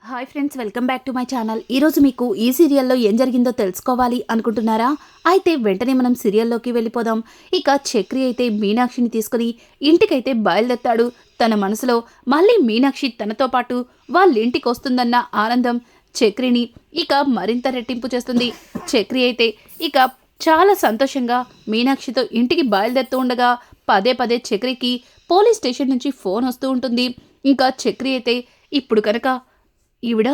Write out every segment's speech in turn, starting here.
Hi friends, welcome back to my channel. ఈరోజు మీకు ఈ సీరియల్లో ఏం జరిగిందో తెలుసుకోవాలి అనుకుంటున్నారా? అయితే వెంటనే మనం సీరియల్లోకి వెళ్ళిపోదాం. ఇక చక్రి అయితే మీనాక్షిని తీసుకుని ఇంటికైతే బయలుదేరతాడు. తన మనసులో మళ్ళీ మీనాక్షి తనతో పాటు వాళ్ళ ఇంటికి వస్తుందన్న ఆనందం చక్రిని ఇక మరింత రెట్టింపు చేస్తుంది. చక్రి అయితే ఇక చాలా సంతోషంగా మీనాక్షితో ఇంటికి బయలుదేరుతూ ఉండగా పదే పదే చక్రికి పోలీస్ స్టేషన్ నుంచి ఫోన్ వస్తూ ఉంటుంది. ఇంకా చక్రి అయితే ఇప్పుడు కనుక ఈవిడ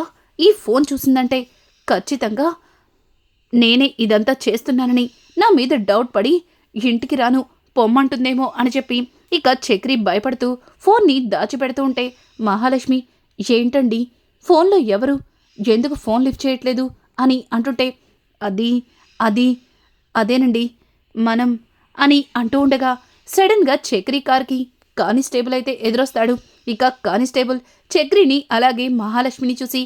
ఈ ఫోన్ చూసిందంటే ఖచ్చితంగా నేనే ఇదంతా చేస్తున్నానని నా మీద డౌట్ పడి ఇంటికి రాను పొమ్మంటుందేమో అని చెప్పి ఇక చక్రి భయపడుతూ ఫోన్ని దాచిపెడుతూ ఉంటే మహాలక్ష్మి, ఏంటండి ఫోన్లో ఎవరు, ఎందుకు ఫోన్ లిఫ్ట్ చేయట్లేదు అని అంటుంటే అది అది అదేనండి మనం అని అంటూ ఉండగా సడన్గా చక్రి కార్కి కానిస్టేబుల్ అయితే ఎదురొస్తాడు. ఇక కానిస్టేబుల్ చక్రిని అలాగే మహాలక్ష్మిని చూసి,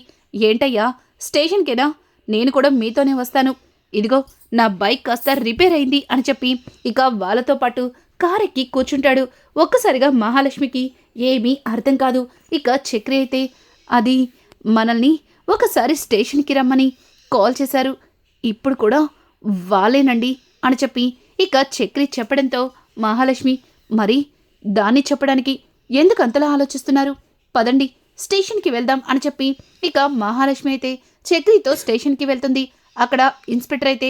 ఏంటయ్యా స్టేషన్కేనా, నేను కూడా మీతోనే వస్తాను, ఇదిగో నా బైక్ కాస్త రిపేర్ అయింది అని చెప్పి ఇక వాళ్ళతో పాటు కారెక్కి కూర్చుంటాడు. ఒక్కసారిగా మహాలక్ష్మికి ఏమీ అర్థం కాదు. ఇక చక్రి అయితే అది మనల్ని ఒకసారి స్టేషన్కి రమ్మని కాల్ చేశారు, ఇప్పుడు కూడా వాళ్ళేనండి అని చెప్పి ఇక చక్రి చెప్పడంతో మహాలక్ష్మి, మరి దాన్ని చెప్పడానికి ఎందుకు అంతలా ఆలోచిస్తున్నారు, పదండి స్టేషన్కి వెళ్దాం అని చెప్పి ఇక మహాలక్ష్మి అయితే చక్రితో స్టేషన్కి వెళ్తుంది. అక్కడ ఇన్స్పెక్టర్ అయితే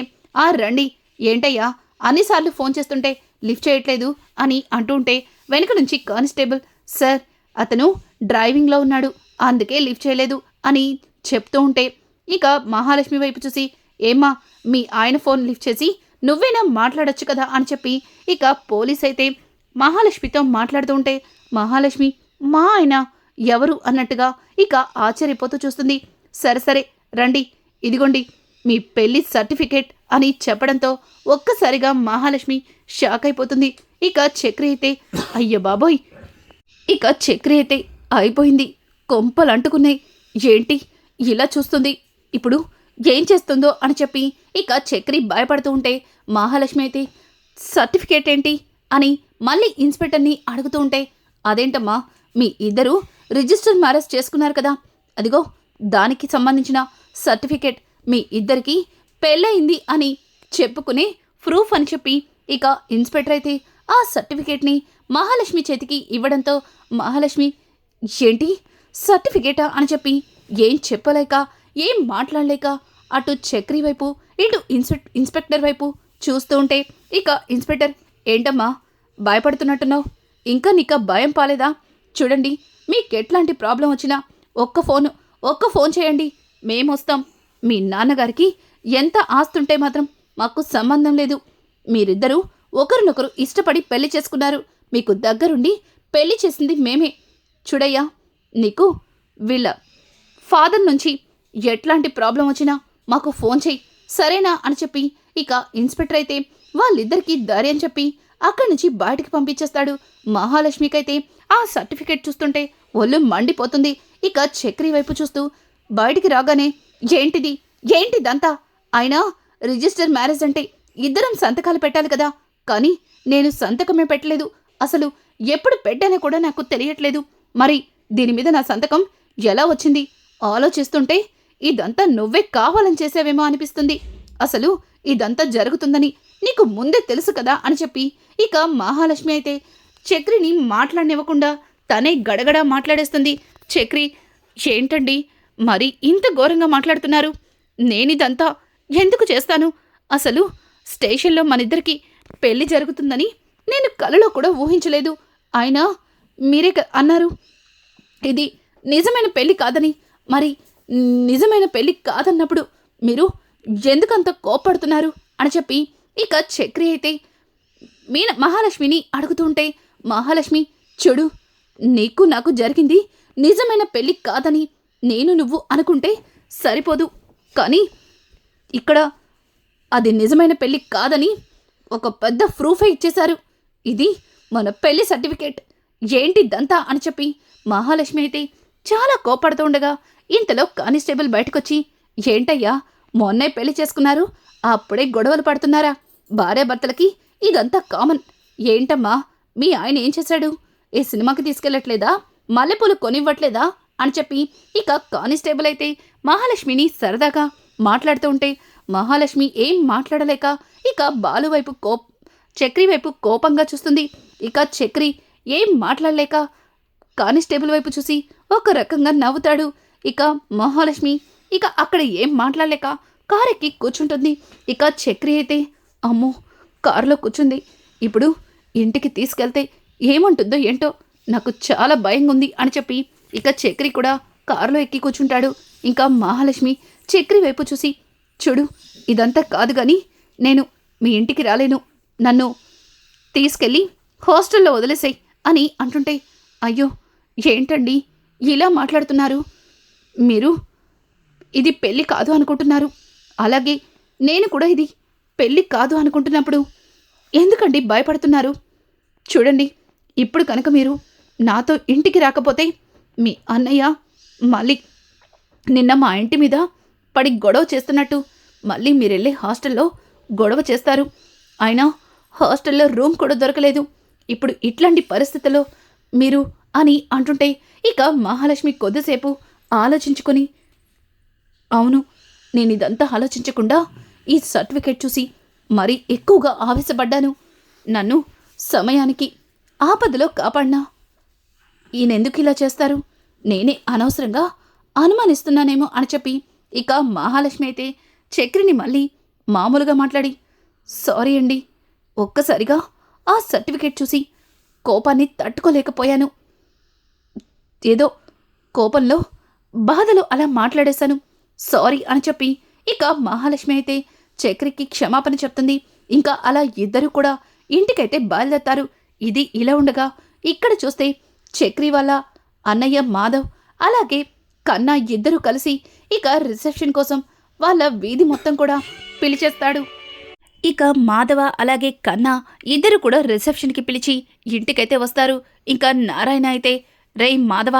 రండి, ఏంటయ్యా అన్నిసార్లు ఫోన్ చేస్తుంటే లిఫ్ట్ చేయట్లేదు అని అంటూ ఉంటే వెనుక నుంచి కానిస్టేబుల్, సార్ అతను డ్రైవింగ్లో ఉన్నాడు అందుకే లిఫ్ట్ చేయలేదు అని చెప్తూ ఉంటే ఇక మహాలక్ష్మి వైపు చూసి, ఏమ్మా మీ ఆయన ఫోన్ లిఫ్ట్ చేసి నువ్వేనా మాట్లాడొచ్చు కదా అని చెప్పి ఇక పోలీస్ అయితే మహాలక్ష్మితో మాట్లాడుతూ ఉంటే మహాలక్ష్మి, మా ఆయన ఎవరు అన్నట్టుగా ఇక ఆశ్చర్యపోతూ చూస్తుంది. సరే సరే రండి, ఇదిగోండి మీ పెళ్లి సర్టిఫికేట్ అని చెప్పడంతో ఒక్కసారిగా మహాలక్ష్మి షాక్ అయిపోతుంది. ఇక చక్రి అయితే అయ్య బాబోయ్, ఇక చక్రి అయితే అయిపోయింది, కొంపలు అంటుకున్నాయి, ఏంటి ఇలా చూస్తుంది, ఇప్పుడు ఏం చేస్తుందో అని చెప్పి ఇక చక్రి భయపడుతూ ఉంటే మహాలక్ష్మి అయితే సర్టిఫికేట్ ఏంటి అని మళ్ళీ ఇన్స్పెక్టర్ని అడుగుతూ ఉంటే, అదేంటమ్మా మీ ఇద్దరు రిజిస్టర్ మ్యారేజ్ చేసుకున్నారు కదా, అదిగో దానికి సంబంధించిన సర్టిఫికేట్ మీ ఇద్దరికి పెళ్ళయింది అని చెప్పుకునే ప్రూఫ్ అని చెప్పి ఇక ఇన్స్పెక్టర్ అయితే ఆ సర్టిఫికేట్ని మహాలక్ష్మి చేతికి ఇవ్వడంతో మహాలక్ష్మి, ఏంటి సర్టిఫికేటా అని చెప్పి ఏం చెప్పలేక ఏం మాట్లాడలేక అటు చక్రి వైపు ఇటు ఇన్స్పెక్టర్ వైపు చూస్తూ ఉంటే ఇక ఇన్స్పెక్టర్, ఏంటమ్మా భయపడుతున్నట్టున్నావు, ఇంకా నీకు భయం పాలేదా, చూడండి మీకెట్లాంటి ప్రాబ్లం వచ్చినా ఒక్క ఫోన్ చేయండి, మేమొస్తాం, మీ నాన్నగారికి ఎంత ఆస్తుంటే మాత్రం మాకు సంబంధం లేదు, మీరిద్దరూ ఒకరినొకరు ఇష్టపడి పెళ్లి చేసుకున్నారు, మీకు దగ్గరుండి పెళ్లి చేసింది మేమే, చూడయ్యా నీకు వీళ్ళ ఫాదర్ నుంచి ఎట్లాంటి ప్రాబ్లం వచ్చినా మాకు ఫోన్ చెయ్యి, సరేనా అని చెప్పి ఇక ఇన్స్పెక్టర్ అయితే వాళ్ళిద్దరికీ ధైర్యం చెప్పి అక్కడి నుంచి బయటికి పంపించేస్తాడు. మహాలక్ష్మికైతే ఆ సర్టిఫికేట్ చూస్తుంటే ఒళ్ళు మండిపోతుంది. ఇక చక్రి వైపు చూస్తూ బయటికి రాగానే, ఏంటిదంతా, అయినా రిజిస్టర్ మ్యారేజ్ అంటే ఇద్దరం సంతకాలు పెట్టాలి కదా, కానీ నేను సంతకమే పెట్టలేదు, అసలు ఎప్పుడు పెట్టానో కూడా నాకు తెలియట్లేదు, మరి దీని మీద నా సంతకం ఎలా వచ్చింది, ఆలోచిస్తుంటే ఇదంతా నువ్వే కావాలని చేసావేమో అనిపిస్తుంది, అసలు ఇదంతా జరుగుతుందని నీకు ముందే తెలుసు కదా అని చెప్పి ఇక మహాలక్ష్మి అయితే చక్రిని మాట్లాడనివ్వకుండా తనే గడగడా మాట్లాడేస్తుంది. చక్రి, ఏంటండి మరి ఇంత ఘోరంగా మాట్లాడుతున్నారు, నేనిదంతా ఎందుకు చేస్తాను, అసలు స్టేషన్లో మనిద్దరికి పెళ్లి జరుగుతుందని నేను కలలో కూడా ఊహించలేదు, అయినా మీరే అన్నారు ఇది నిజమైన పెళ్లి కాదని, మరి నిజమైన పెళ్లి కాదన్నప్పుడు మీరు ఎందుకంత కోప్పడుతున్నారు అని చెప్పి ఇక చక్రి అయితే మహాలక్ష్మిని అడుగుతుంటే మహాలక్ష్మి, చూడు నీకు నాకు జరిగింది నిజమైన పెళ్లి కాదని నువ్వు అనుకుంటే సరిపోదు, కానీ ఇక్కడ అది నిజమైన పెళ్లి కాదని ఒక పెద్ద ప్రూఫే ఇచ్చేశారు, ఇది మన పెళ్లి సర్టిఫికేట్, ఏంటిదంతా అని చెప్పి మహాలక్ష్మి అయితే చాలా కోపడుతూ ఉండగా ఇంతలో కానిస్టేబుల్ బయటకొచ్చి, ఏంటయ్యా మొన్నే పెళ్లి చేసుకున్నారు, అప్పుడే గొడవలు పడుతున్నారా, భార్యాభర్తలకి ఇదంతా కామన్, ఏంటమ్మా మీ ఆయన ఏం చేశాడు, ఈ సినిమాకి తీసుకెళ్ళట్లేదా, మల్లెపూలు కొనివ్వట్లేదా అని చెప్పి ఇక కానిస్టేబుల్ అయితే మహాలక్ష్మిని సరదాగా మాట్లాడుతూ ఉంటే మహాలక్ష్మి ఏం మాట్లాడలేక ఇక బాలు వైపు చక్రి వైపు కోపంగా చూస్తుంది. ఇక చక్రి ఏం మాట్లాడలేక కానిస్టేబుల్ వైపు చూసి ఒక రకంగా నవ్వుతాడు. ఇక మహాలక్ష్మి ఇక అక్కడ ఏం మాట్లాడలేక కారెక్కి కూర్చుంటుంది. ఇక చక్రి అయితే అమ్మో కారులో కూర్చుంది, ఇప్పుడు ఇంటికి తీసుకెళ్తే ఏమంటుందో ఏంటో నాకు చాలా భయంగా ఉంది అని చెప్పి ఇక చక్రి కూడా కారులో ఎక్కి కూర్చుంటాడు. ఇంకా మహాలక్ష్మి చక్రి వైపు చూసి చూడు ఇదంతా కాదు కానీ నేను మీ ఇంటికి రాలేను, నన్ను తీసుకెళ్ళి హాస్టల్లో వదిలేసాయి అని అంటుంటే అయ్యో ఏంటండి ఇలా మాట్లాడుతున్నారు, మీరు ఇది పెళ్ళి కాదు అనుకుంటున్నారు, అలాగే నేను కూడా ఇది పెళ్ళి కాదు అనుకుంటున్నప్పుడు ఎందుకండి భయపడుతున్నారు? చూడండి ఇప్పుడు కనుక మీరు నాతో ఇంటికి రాకపోతే మీ అన్నయ్య మళ్ళీ నిన్న మా ఇంటి మీద పడి గొడవ చేస్తున్నట్టు మళ్ళీ మీరెళ్ళి హాస్టల్లో గొడవ చేస్తారు. అయినా హాస్టల్లో రూమ్ కూడా దొరకలేదు, ఇప్పుడు ఇట్లాంటి పరిస్థితుల్లో మీరు అని అంటుంటే ఇక మహాలక్ష్మి కొద్దిసేపు ఆలోచించుకొని అవును నేను ఇదంతా ఆలోచించకుండా ఈ సర్టిఫికేట్ చూసి మరీ ఎక్కువగా ఆవేశపడ్డాను, నన్ను సమయానికి ఆపదలో కాపాడినా ఈయనెందుకు ఇలా చేస్తారు, నేనే అనవసరంగా అనుమానిస్తున్నానేమో అని చెప్పి ఇక మహాలక్ష్మి అయితే చక్రిని మళ్ళీ మామూలుగా మాట్లాడి సారీ అండి, ఒక్కసారిగా ఆ సర్టిఫికేట్ చూసి కోపాన్ని తట్టుకోలేకపోయాను, ఏదో కోపంలో బాధలో అలా మాట్లాడేశాను, సారీ అని చెప్పి ఇక మహాలక్ష్మి అయితే చక్రికి క్షమాపణ చెప్తుంది. ఇంకా అలా ఇద్దరు కూడా ఇంటికైతే బయలుదేరతారు. ఇది ఇలా ఉండగా ఇక్కడ చూస్తే చక్రి వాళ్ళ అన్నయ్య మాధవ్ అలాగే కన్నా ఇద్దరు కలిసి ఇక రిసెప్షన్ కోసం వాళ్ళ వీధి మొత్తం కూడా పిలిచేస్తాడు. ఇక మాధవ అలాగే కన్నా ఇద్దరు కూడా రిసెప్షన్కి పిలిచి ఇంటికైతే వస్తారు. ఇంకా నారాయణ అయితే రేయ్ మాధవ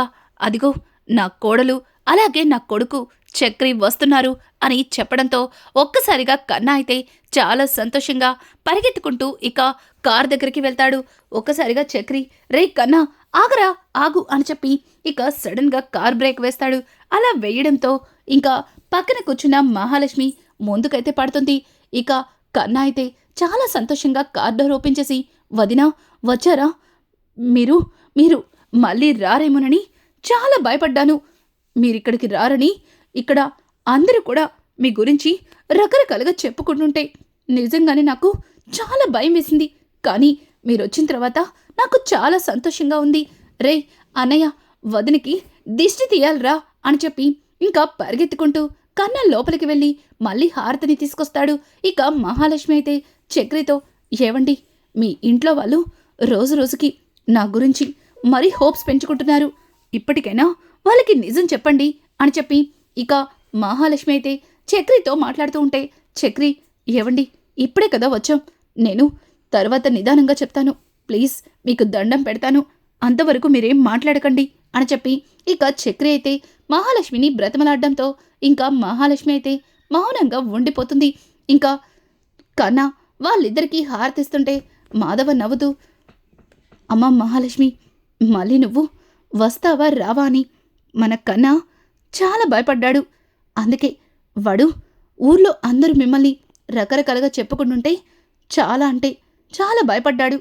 అదిగో నా కోడలు అలాగే నా కొడుకు చక్రి వస్తున్నారు అని చెప్పడంతో ఒక్కసారిగా కన్నా అయితే చాలా సంతోషంగా పరిగెత్తుకుంటూ ఇక కార్ దగ్గరికి వెళ్తాడు. ఒక్కసారిగా చక్రి రే కన్నా ఆగరా ఆగు అని చెప్పి ఇక సడన్గా కార్ బ్రేక్ వేస్తాడు. అలా వేయడంతో ఇంకా పక్కన కూర్చున్న మహాలక్ష్మి ముందుకైతే పడుతుంది. ఇక కన్నా అయితే చాలా సంతోషంగా కార్ డోర్ ఓపెన్ చేసి వదినా వచ్చారా, మీరు మీరు మళ్ళీ రారేమోనని చాలా భయపడ్డాను, మీరిక్కడికి రారని ఇక్కడ అందరూ కూడా మీ గురించి రకరకాలుగా చెప్పుకుంటుంటే నిజంగానే నాకు చాలా భయం వేసింది, కానీ మీరు వచ్చిన తర్వాత నాకు చాలా సంతోషంగా ఉంది. రే అన్నయ్య వదినికి దిష్టి తీయాలరా అని చెప్పి ఇంకా పరిగెత్తుకుంటూ కన్నా లోపలికి వెళ్ళి మళ్ళీ హారతిని తీసుకొస్తాడు. ఇక మహాలక్ష్మి అయితే చక్రితో ఏవండి మీ ఇంట్లో వాళ్ళు రోజు రోజుకి నా గురించి మరీ హోప్స్ పెంచుకుంటున్నారు, ఇప్పటికైనా వాళ్ళకి నిజం చెప్పండి అని చెప్పి ఇక మహాలక్ష్మి అయితే చక్రితో మాట్లాడుతూ ఉంటే చక్రి ఏవండి ఇప్పుడే కదా వచ్చాం, నేను తర్వాత నిదానంగా చెప్తాను, ప్లీజ్ మీకు దండం పెడతాను, అంతవరకు మీరేం మాట్లాడకండి అని చెప్పి ఇక చక్రి అయితే మహాలక్ష్మిని బ్రతమలాడడంతో ఇంకా మహాలక్ష్మి అయితే మౌనంగా ఉండిపోతుంది. ఇంకా కన్నా వాళ్ళిద్దరికీ హారతిస్తుంటే మాధవ నవ్వుతూ అమ్మ మహాలక్ష్మి మళ్ళీ నువ్వు వస్తావా రావా అని మన కన్నా చాలా భయపడ్డాడు, అందుకే వాడు ఊర్లో అందరూ మిమ్మల్ని రకరకాలుగా చెప్పుకుంటుంటే చాలా అంటే చాలా భయపడ్డాడు,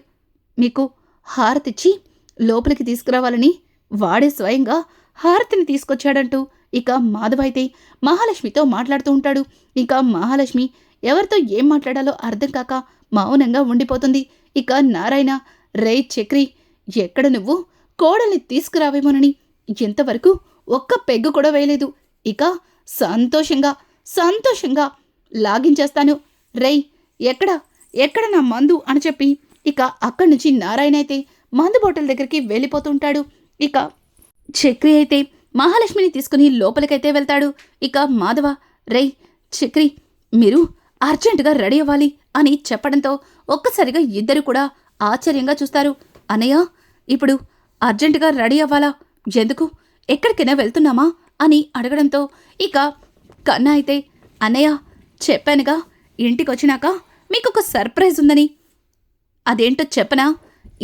మీకు హారతిచ్చి లోపలికి తీసుకురావాలని వాడే స్వయంగా హారతిని తీసుకొచ్చాడంటూ ఇక మాధవ అయితే మహాలక్ష్మితో మాట్లాడుతూ ఉంటాడు. ఇక మహాలక్ష్మి ఎవరితో ఏం మాట్లాడాలో అర్థం కాక మౌనంగా ఉండిపోతుంది. ఇక నారాయణ రే చక్రి ఎక్కడ నువ్వు కోడల్ని తీసుకురావేమోనని ఇంతవరకు ఒక్క పెగ్గు కూడా వేయలేదు, ఇక సంతోషంగా లాగించేస్తాను, రేయ్ ఎక్కడ నా మందు అని చెప్పి ఇక అక్కడి నుంచి నారాయణ అయితే మందు బాటిల్ దగ్గరికి వెళ్ళిపోతుంటాడు. ఇక చక్రి అయితే మహాలక్ష్మిని తీసుకుని లోపలికైతే వెళ్తాడు. ఇక మాధవ రేయ్ చక్రి మీరు అర్జెంటుగా రెడీ అవ్వాలి అని చెప్పడంతో ఒక్కసారిగా ఇద్దరు కూడా ఆశ్చర్యంగా చూస్తారు. అన్నయ్య ఇప్పుడు అర్జెంటుగా రెడీ అవ్వాలా, ఎందుకు ఎక్కడికైనా వెళ్తున్నామా అని అడగడంతో ఇక కన్నా అయితే అన్నయ్య చెప్పానుగా ఇంటికొచ్చినాక మీకొక సర్ప్రైజ్ ఉందని, అదేంటో చెప్పనా,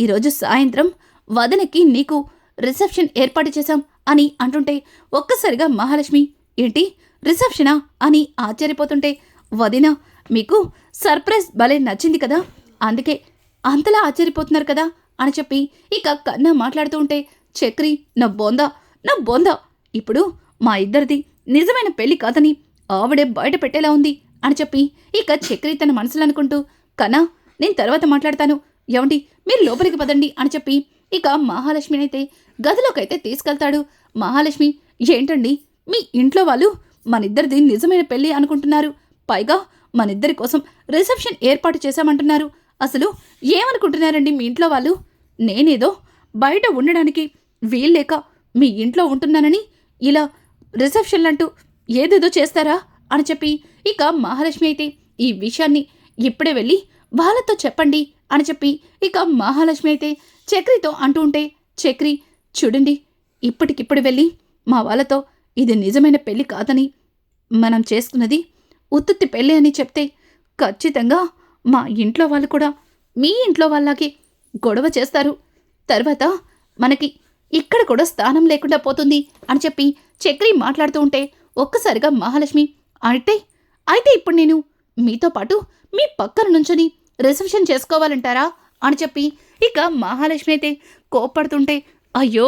ఈరోజు సాయంత్రం వదనకి నీకు రిసెప్షన్ ఏర్పాటు చేశాం, అని అంటుంటే ఒక్కసారిగా మహాలక్ష్మి ఏంటి రిసెప్షనా అని ఆశ్చర్యపోతుంటే వదినా మీకు సర్ప్రైజ్ భలే నచ్చింది కదా, అందుకే అంతలా ఆశ్చర్యపోతున్నారు కదా అని చెప్పి ఇక కన్నా మాట్లాడుతూ ఉంటే చక్రి నా బోందా ఇప్పుడు మా ఇద్దరిది నిజమైన పెళ్లి కాదని ఆవిడే బయట పెట్టేలా ఉంది అని చెప్పి ఇక చక్రి తన మనసులో అనుకుంటూ కన్నా నేను తర్వాత మాట్లాడతాను, ఏమండి మీరు లోపలికి పదండి అని చెప్పి ఇక మహాలక్ష్మినైతే గదిలోకైతే తీసుకెళ్తాడు. మహాలక్ష్మి ఏంటండి మీ ఇంట్లో వాళ్ళు మనిద్దరిది నిజమైన పెళ్లి అనుకుంటున్నారు, పైగా మనిద్దరి కోసం రిసెప్షన్ ఏర్పాటు చేశామంటున్నారు, అసలు ఏమనుకుంటున్నారండి మీ ఇంట్లో వాళ్ళు? నేనేదో బయట ఉండడానికి వీల్లేక మీ ఇంట్లో ఉంటున్నానని ఇలా రిసెప్షన్లంటూ ఏదేదో చేస్తారా అని చెప్పి ఇక మహాలక్ష్మి అయితే ఈ విషయాన్ని ఇప్పుడే వెళ్ళి వాళ్ళతో చెప్పండి అని చెప్పి ఇక మహాలక్ష్మి అయితే చక్రితో అంటూ ఉంటే చక్రి చూడండి ఇప్పటికిప్పుడు వెళ్ళి మా వాళ్ళతో ఇది నిజమైన పెళ్లి కాదని మనం చేసుకున్నది ఉత్తుత్తి పెళ్ళి అని చెప్తే ఖచ్చితంగా మా ఇంట్లో వాళ్ళు కూడా మీ ఇంట్లో వాళ్ళకి గొడవ చేస్తారు, తర్వాత మనకి ఇక్కడ కూడా స్థానం లేకుండా పోతుంది అని చెప్పి చక్రి మాట్లాడుతూ ఉంటే ఒక్కసారిగా మహాలక్ష్మి అయితే ఇప్పుడు నేను మీతో పాటు మీ పక్కన నుంచొని రిసెప్షన్ చేసుకోవాలంటారా అని చెప్పి ఇక మహాలక్ష్మి అయితే కోప్పడుతుంటే అయ్యో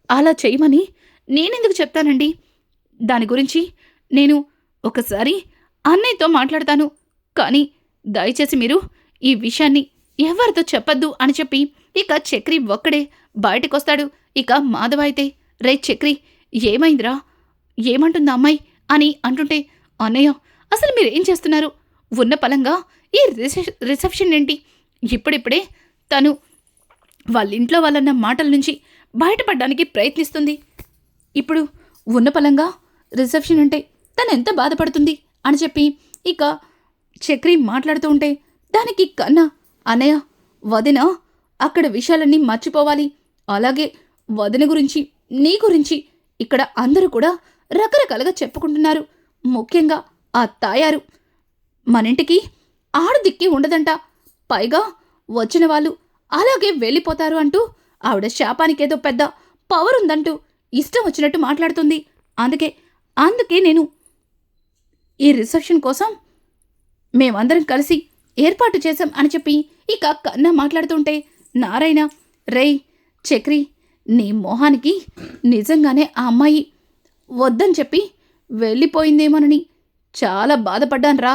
అలా చేయమని నేనెందుకు చెప్తానండి, దాని గురించి నేను ఒకసారి అన్నయ్యతో మాట్లాడతాను, కానీ దయచేసి మీరు ఈ విషయాన్ని ఎవరితో చెప్పద్దు అని చెప్పి ఇక చక్రి ఒక్కడే బయటకొస్తాడు. ఇక మాధవ అయితే రే చక్రి ఏమైందిరా, ఏమంటుందా అమ్మాయి అని అంటుంటే అన్నయ్య అసలు మీరేం చేస్తున్నారు, ఉన్న పలంగా ఈ రిసెప్షన్ ఏంటి, ఇప్పుడిప్పుడే తను వాళ్ళింట్లో వాళ్ళన్న మాటల నుంచి బయటపడడానికి ప్రయత్నిస్తుంది, ఇప్పుడు ఉన్న పలంగా రిసెప్షన్ అంటే తను ఎంత బాధపడుతుంది అని చెప్పి ఇక చక్రి మాట్లాడుతూ ఉంటే దానికి కన్నా అన్నయ్య వదిన అక్కడ విషయాలన్నీ మర్చిపోవాలి, అలాగే వదిన గురించి నీ గురించి ఇక్కడ అందరూ కూడా రకరకాలుగా చెప్పుకుంటున్నారు, ముఖ్యంగా ఆ తాయారు మనింటికి ఆడదిక్కి ఉండదంట, పైగా వచ్చిన వాళ్ళు అలాగే వెళ్ళిపోతారు అంటూ ఆవిడ శాపానికేదో పెద్ద పవర్ ఉందంటూ ఇష్టం వచ్చినట్టు మాట్లాడుతుంది, అందుకే నేను ఈ రిసెప్షన్ కోసం మేమందరం కలిసి ఏర్పాటు చేశాం అని చెప్పి ఇక కన్నా మాట్లాడుతుంటే నారాయణ రేయ్ చక్రి నీ మొహానికి నిజంగానే ఆ అమ్మాయి వద్దని చెప్పి వెళ్ళిపోయిందేమోనని చాలా బాధపడ్డానురా,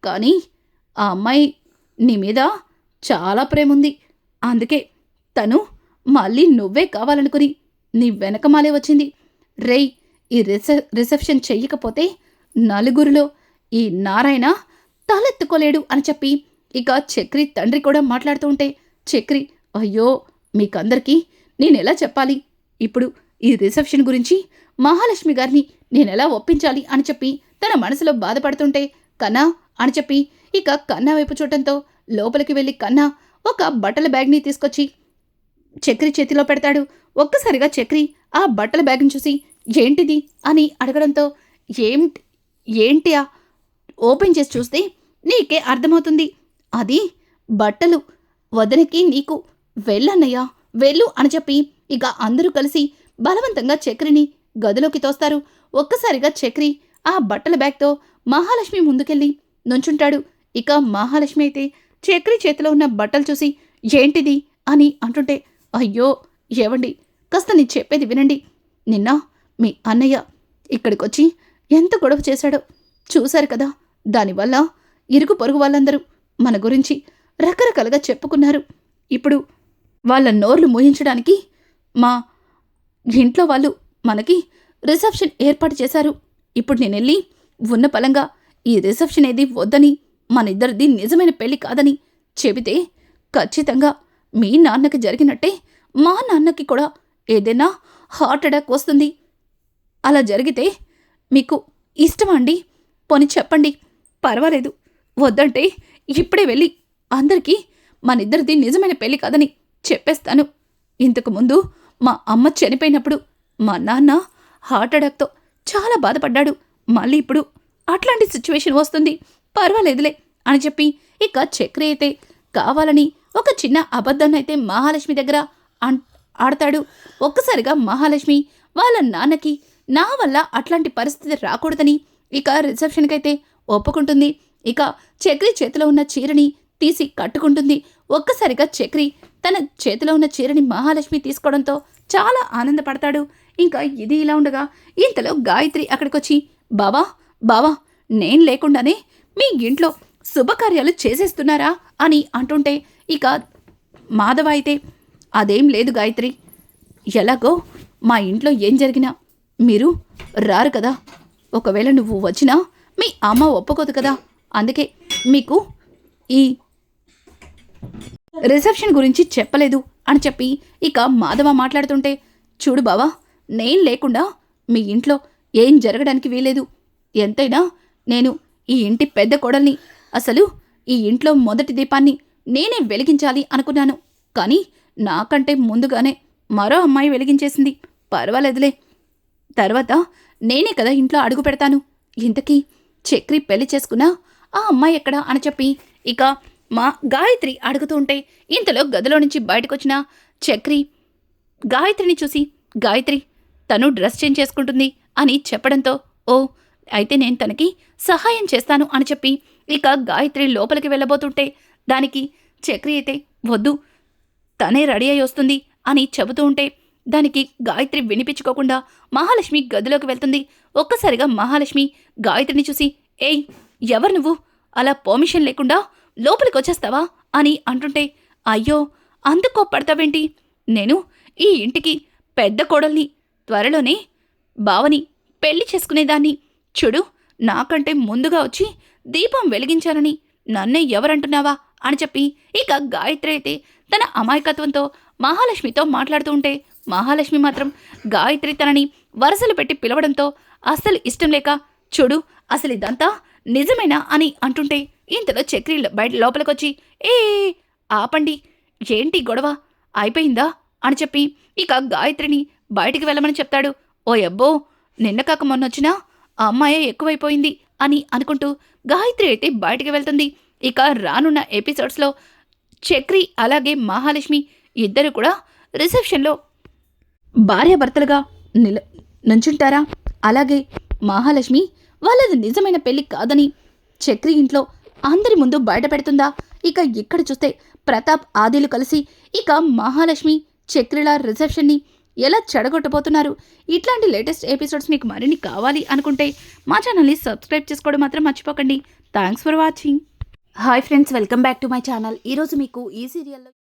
కానీ ఆ అమ్మాయి నీ మీద చాలా ప్రేమ ఉంది, అందుకే తను మళ్ళీ నువ్వే కావాలనుకుని నీ వెనకమాలే వచ్చింది, రేయ్ ఈ రిసెప్షన్ చెయ్యకపోతే నలుగురిలో ఈ నారాయణ తలెత్తుకోలేడు అని చెప్పి ఇక చక్రి తండ్రి కూడా మాట్లాడుతూ ఉంటే చక్రి అయ్యో మీకందరికీ నేనెలా చెప్పాలి, ఇప్పుడు ఈ రిసెప్షన్ గురించి మహాలక్ష్మి గారిని నేనెలా ఒప్పించాలి అని చెప్పి తన మనసులో బాధపడుతుంటే కన్నా అని చెప్పి ఇక కన్నా వైపు చూడటంతో లోపలికి వెళ్ళి కన్నా ఒక బట్టల బ్యాగ్ని తీసుకొచ్చి చక్రి చేతిలో పెడతాడు. ఒక్కసారిగా చక్రి ఆ బట్టల బ్యాగ్ని చూసి ఏంటిది అని అడగడంతో ఏంటియా ఓపెన్ చేసి చూస్తే నీకే అర్థమవుతుంది, అది బట్టలు వదనకి నీకు వెళ్ళన్నయ్యా వెళ్ళు అని చెప్పి ఇక అందరూ కలిసి బలవంతంగా చక్రిని గదిలోకి తోస్తారు. ఒక్కసారిగా చక్రి ఆ బట్టల బ్యాగ్తో మహాలక్ష్మి ముందుకెళ్ళి నుంచుంటాడు. ఇక మహాలక్ష్మి అయితే చక్రి చేతిలో ఉన్న బట్టలు చూసి ఏంటిది అని అంటుంటే అయ్యో ఏవండి కాస్త నేను చెప్పేది వినండి, నిన్న మీ అన్నయ్య ఇక్కడికొచ్చి ఎంత గొడవ చేశాడో చూశారు కదా, దానివల్ల ఇరుగు పొరుగు వాళ్ళందరూ మన గురించి రకరకాలుగా చెప్పుకున్నారు, ఇప్పుడు వాళ్ళ నోర్లు మూయించడానికి మా ఇంట్లో వాళ్ళు మనకి రిసెప్షన్ ఏర్పాటు చేశారు, ఇప్పుడు నేనెళ్ళి ఉన్న పలంగా ఈ రిసెప్షన్ ఏది వద్దని మన ఇద్దరిది నిజమైన పెళ్లి కాదని చెబితే ఖచ్చితంగా మీ నాన్నకి జరిగినట్టే మా నాన్నకి కూడా ఏదైనా హార్ట్ అటాక్ వస్తుంది, అలా జరిగితే మీకు ఇష్టమా అండి, పోనీ చెప్పండి, పర్వాలేదు, వద్దంటే ఇప్పుడే వెళ్ళి అందరికీ మనిద్దరిది నిజమైన పెళ్లి కాదని చెప్పేస్తాను, ఇంతకుముందు మా అమ్మ చనిపోయినప్పుడు మా నాన్న హార్ట్ అటాక్తో చాలా బాధపడ్డాడు, మళ్ళీ ఇప్పుడు అట్లాంటి సిచ్యువేషన్ వస్తుంది, పర్వాలేదులే అని చెప్పి ఇక చక్రి అయితే కావాలని ఒక చిన్న అబద్ధాన్ని అయితే మహాలక్ష్మి దగ్గర ఆడతాడు. ఒక్కసారిగా మహాలక్ష్మి వాళ్ళ నాన్నకి నా వల్ల అట్లాంటి పరిస్థితి రాకూడదని ఇక రిసెప్షన్కి అయితే ఒప్పుకుంటుంది. ఇక చక్రి చేతిలో ఉన్న చీరని తీసి కట్టుకుంటుంది. ఒక్కసారిగా చక్రి తన చేతిలో ఉన్న చీరని మహాలక్ష్మి తీసుకోవడంతో చాలా ఆనందపడతాడు. ఇంకా ఇది ఇలా ఉండగా ఇంతలో గాయత్రి అక్కడికొచ్చి, బావా బావా నేను లేకుండానే మీ ఇంట్లో శుభకార్యాలు చేసేస్తున్నారా అని అంటుంటే ఇక మాధవ అయితే, అదేం లేదు గాయత్రి, ఎలాగో మా ఇంట్లో ఏం జరిగినా మీరు రారు కదా, ఒకవేళ నువ్వు వచ్చినా మీ అమ్మ ఒప్పుకోదు కదా, అందుకే మీకు ఈ రిసెప్షన్ గురించి చెప్పలేదు అని చెప్పి ఇక మాధవ మాట్లాడుతుంటే, చూడు బావా, నేను లేకుండా మీ ఇంట్లో ఏం జరగడానికి వీలేదు. ఎంతైనా నేను ఈ ఇంటి పెద్ద కోడల్ని, అసలు ఈ ఇంట్లో మొదటి దీపాన్ని నేనే వెలిగించాలి అనుకున్నాను. కానీ నాకంటే ముందుగానే మరో అమ్మాయి వెలిగించేసింది. పర్వాలేదులే, తర్వాత నేనే కదా ఇంట్లో అడుగు పెడతాను. ఇంతకీ చక్రి పెళ్లి చేసుకున్నా ఆ అమ్మాయి ఎక్కడా అని చెప్పి ఇక మా గాయత్రి అడుగుతూ ఉంటే ఇంతలో గదిలో నుంచి బయటకొచ్చిన చక్రి గాయత్రిని చూసి, గాయత్రి తను డ్రెస్ చేంజ్ చేసుకుంటుంది అని చెప్పడంతో, ఓ అయితే నేను తనకి సహాయం చేస్తాను అని చెప్పి ఇక గాయత్రి లోపలికి వెళ్ళబోతుంటే దానికి చక్రి అయితే, వద్దు తనే రెడీ అయి వస్తుంది అని చెబుతూ ఉంటే దానికి గాయత్రి వినిపించుకోకుండా మహాలక్ష్మి గదిలోకి వెళ్తుంది. ఒక్కసారిగా మహాలక్ష్మి గాయత్రిని చూసి, ఏయ్ ఎవరు నువ్వు, అలా పర్మిషన్ లేకుండా లోపలికి వచ్చేస్తావా అని అంటుంటే, అయ్యో అందుకు కోప్పడతావేంటి, నేను ఈ ఇంటికి పెద్ద కోడల్ని, త్వరలోనే బావని పెళ్లి చేసుకునేదాన్ని. చూడు, నాకంటే ముందుగా వచ్చి దీపం వెలిగించానని నన్నే ఎవరంటున్నావా అని చెప్పి ఇక గాయత్రి అయితే తన అమాయకత్వంతో మహాలక్ష్మితో మాట్లాడుతూ ఉంటే మహాలక్ష్మి మాత్రం గాయత్రి తనని వరసలు పెట్టి పిలవడంతో అస్సలు ఇష్టం లేక, చూడు అసలు ఇదంతా నిజమేనా అని అంటుంటే ఇంతలో చక్రి బయట లోపలికొచ్చి, ఏ ఆపండి, ఏంటి గొడవ అయిపోయిందా అని చెప్పి ఇక గాయత్రిని బయటికి వెళ్ళమని చెప్తాడు. ఓ అబ్బో, నిన్న కాక మొన్నొచ్చినా ఆ అమ్మాయే ఎక్కువైపోయింది అని అనుకుంటూ గాయత్రి అయితే బయటికి వెళ్తుంది. ఇక రానున్న ఎపిసోడ్స్లో చక్రి అలాగే మహాలక్ష్మి ఇద్దరు కూడా రిసెప్షన్లో భార్యాభర్తలుగా నుంచుంటారా, అలాగే మహాలక్ష్మి వాళ్ళది నిజమైన పెళ్లి కాదని చక్రి ఇంట్లో అందరి ముందు బయట పెడుతుందా? ఇక ఇక్కడ చూస్తే ప్రతాప్ ఆదిలు కలిసి ఇక మహాలక్ష్మి చక్రిల రిసెప్షన్ని ఎలా చెడగొట్టబోతున్నారు. ఇట్లాంటి లేటెస్ట్ ఎపిసోడ్స్ మీకు మరిన్ని కావాలి అనుకుంటే మా ఛానల్ని సబ్స్క్రైబ్ చేసుకోవడం మాత్రం మర్చిపోకండి. Thanks for watching. Hi friends, welcome back to my channel. ఈరోజు మీకు ఈ సీరియల్లో